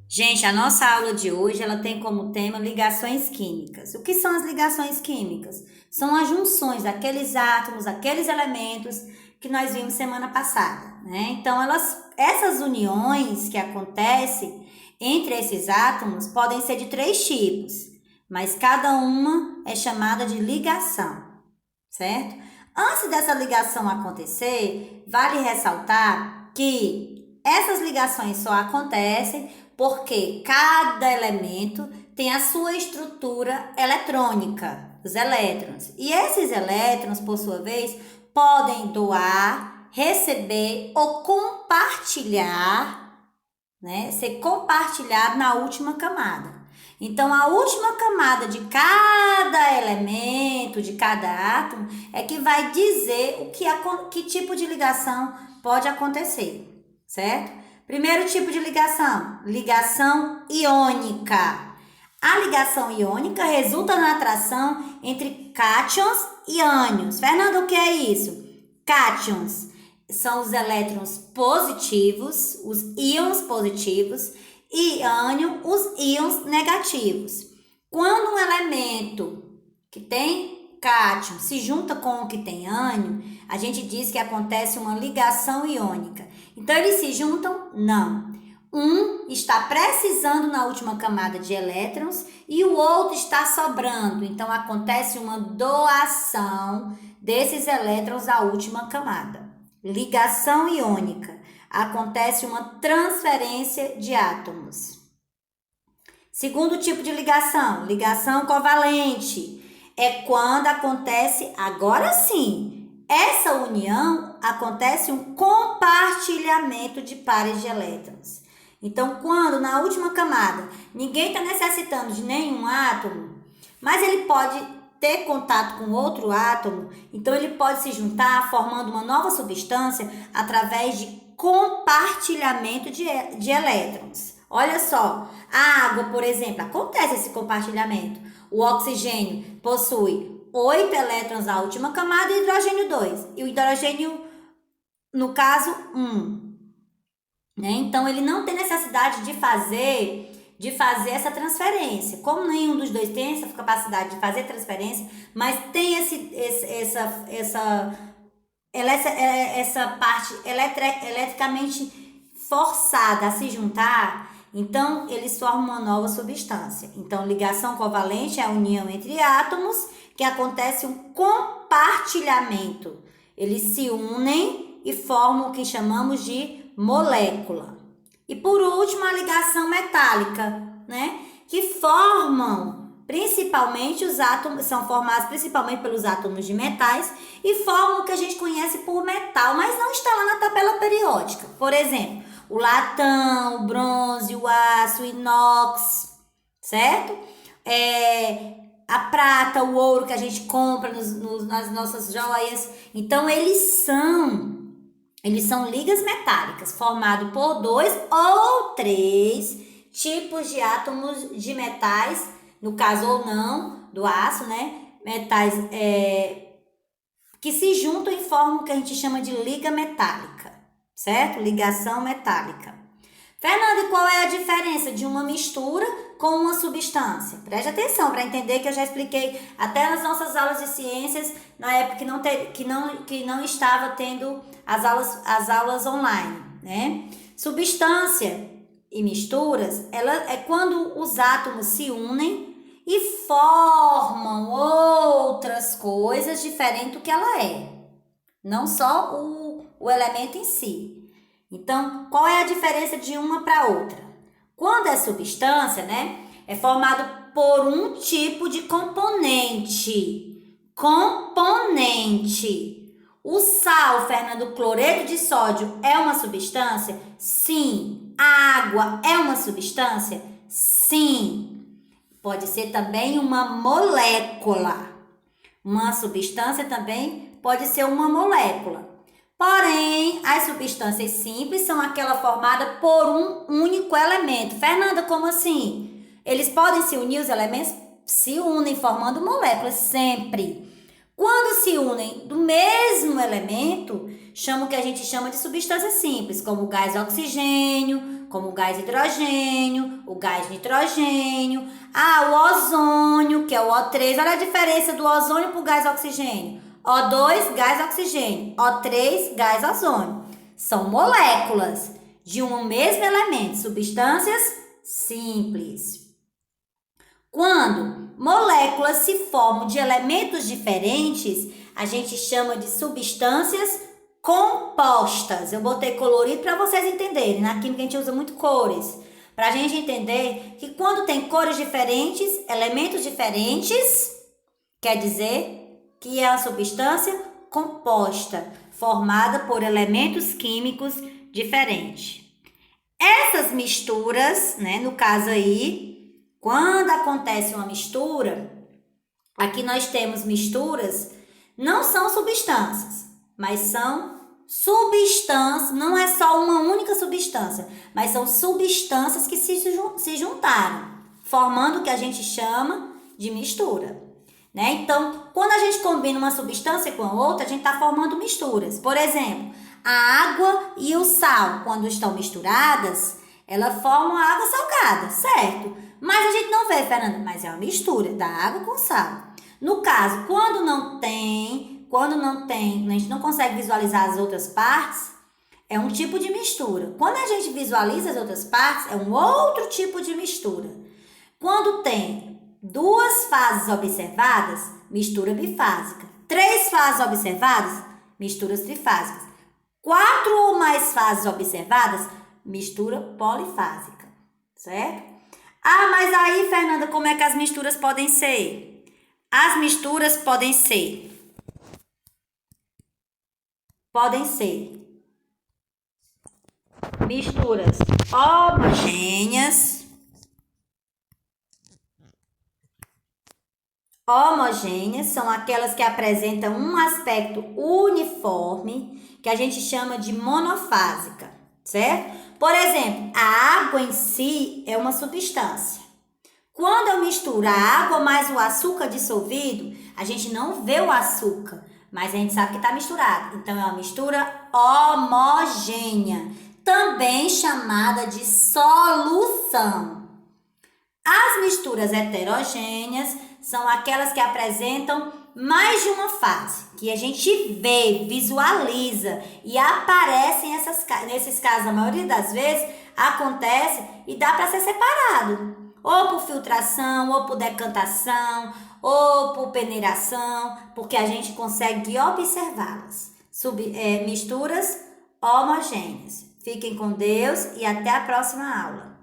Gente, a nossa aula de hoje, ela tem como tema ligações químicas. O que são as ligações químicas? São as junções daqueles átomos, aqueles elementos que nós vimos semana passada, né? Então, essas uniões que acontecem entre esses átomos podem ser de três tipos, mas cada uma é chamada de ligação, certo? Antes dessa ligação acontecer, vale ressaltar que essas ligações só acontecem porque cada elemento tem a sua estrutura eletrônica, os elétrons. E esses elétrons, por sua vez, podem doar, receber ou compartilhar, né? Ser compartilhado na última camada. Então, a última camada de cada elemento, de cada átomo, é que vai dizer que tipo de ligação pode acontecer, certo? Primeiro tipo de ligação, ligação iônica. A ligação iônica resulta na atração entre cátions e ânions. Fernanda, o que é isso? Cátions são os elétrons positivos, os íons positivos, e ânion, os íons negativos. Quando um elemento que tem cátion se junta com o que tem ânion, a gente diz que acontece uma ligação iônica. Então, eles se juntam? Não. Um está precisando na última camada de elétrons e o outro está sobrando. Então, acontece uma doação desses elétrons à última camada. Ligação iônica. Acontece uma transferência de átomos. Segundo tipo de ligação, ligação covalente. É quando acontece, agora sim, essa união acontece um compartilhamento de pares de elétrons. Então, quando na última camada ninguém está necessitando de nenhum átomo, mas ele pode ter contato com outro átomo, então ele pode se juntar formando uma nova substância através de compartilhamento de elétrons. Olha só, a água, por exemplo, acontece esse compartilhamento. O oxigênio possui 8 elétrons na última camada e hidrogênio 2. E o hidrogênio, no caso, 1. Né? Então, ele não tem necessidade de fazer essa transferência. Como nenhum dos dois tem essa capacidade de fazer transferência, mas tem essa parte eletricamente forçada a se juntar, então eles formam uma nova substância. Então, ligação covalente é a união entre átomos que acontece um compartilhamento. Eles se unem e formam o que chamamos de molécula. E por último, a ligação metálica, né? Que principalmente os átomos, são formados principalmente pelos átomos de metais e formam o que a gente conhece por metal, mas não está lá na tabela periódica. Por exemplo, o latão, o bronze, o aço, o inox, certo? A prata, o ouro que a gente compra nas nossas joias. Então, eles são ligas metálicas, formados por 2 ou 3 tipos de átomos de metais, no caso ou não, do aço, né? Metais que se juntam e formam o que a gente chama de liga metálica, certo? Ligação metálica. Fernanda, e qual é a diferença de uma mistura com uma substância? Preste atenção para entender que eu já expliquei até nas nossas aulas de ciências, na época que não estava tendo as aulas online, né? Substância e misturas, ela é quando os átomos se unem e formam outras coisas diferentes do que ela é. Não só o elemento em si. Então, qual é a diferença de uma para outra? Quando é substância, né, é formado por um tipo de componente. O sal, Fernando, cloreto de sódio é uma substância? Sim. A água é uma substância? Sim. Pode ser também uma molécula. Uma substância também pode ser uma molécula. Porém, as substâncias simples são aquela formada por um único elemento. Fernanda, como assim? Eles podem se unir, os elementos se unem formando moléculas sempre. Quando se unem do mesmo elemento, chama o que a gente chama de substância simples, como o gás oxigênio, como o gás hidrogênio, o gás nitrogênio, o ozônio, que é o O3. Olha a diferença do ozônio para o gás oxigênio. O2, gás oxigênio. O3, gás ozônio. São moléculas de um mesmo elemento, substâncias simples. Quando moléculas se formam de elementos diferentes, a gente chama de substâncias compostas. Eu botei colorido para vocês entenderem. Na química a gente usa muito cores. Para a gente entender que quando tem cores diferentes, elementos diferentes, quer dizer que é uma substância composta, formada por elementos químicos diferentes. Essas misturas, né, no caso aí, quando acontece uma mistura, aqui nós temos misturas, não são substâncias, mas são substâncias, não é só uma única substância, mas são substâncias que se juntaram, formando o que a gente chama de mistura, né? Então, quando a gente combina uma substância com a outra, a gente está formando misturas. Por exemplo, a água e o sal, quando estão misturadas, elas formam a água salgada, certo? Mas a gente não vê, Fernanda, mas é uma mistura da água com sal. No caso, quando não tem, a gente não consegue visualizar as outras partes, é um tipo de mistura. Quando a gente visualiza as outras partes, é um outro tipo de mistura. Quando tem 2 fases observadas, mistura bifásica. 3 fases observadas, misturas trifásicas. 4 ou mais fases observadas, mistura polifásica, certo? Mas aí, Fernanda, como é que as misturas podem ser? As misturas podem ser misturas homogêneas. Homogêneas são aquelas que apresentam um aspecto uniforme, que a gente chama de monofásica, certo? Por exemplo, a água em si é uma substância. Quando eu misturo a água mais o açúcar dissolvido, a gente não vê o açúcar, mas a gente sabe que está misturado. Então, é uma mistura homogênea, também chamada de solução. As misturas heterogêneas são aquelas que apresentam mais de uma fase, que a gente vê, visualiza e aparecem nesses casos, a maioria das vezes, acontece e dá para ser separado. Ou por filtração, ou por decantação, ou por peneiração, porque a gente consegue observá-las. Misturas homogêneas. Fiquem com Deus e até a próxima aula.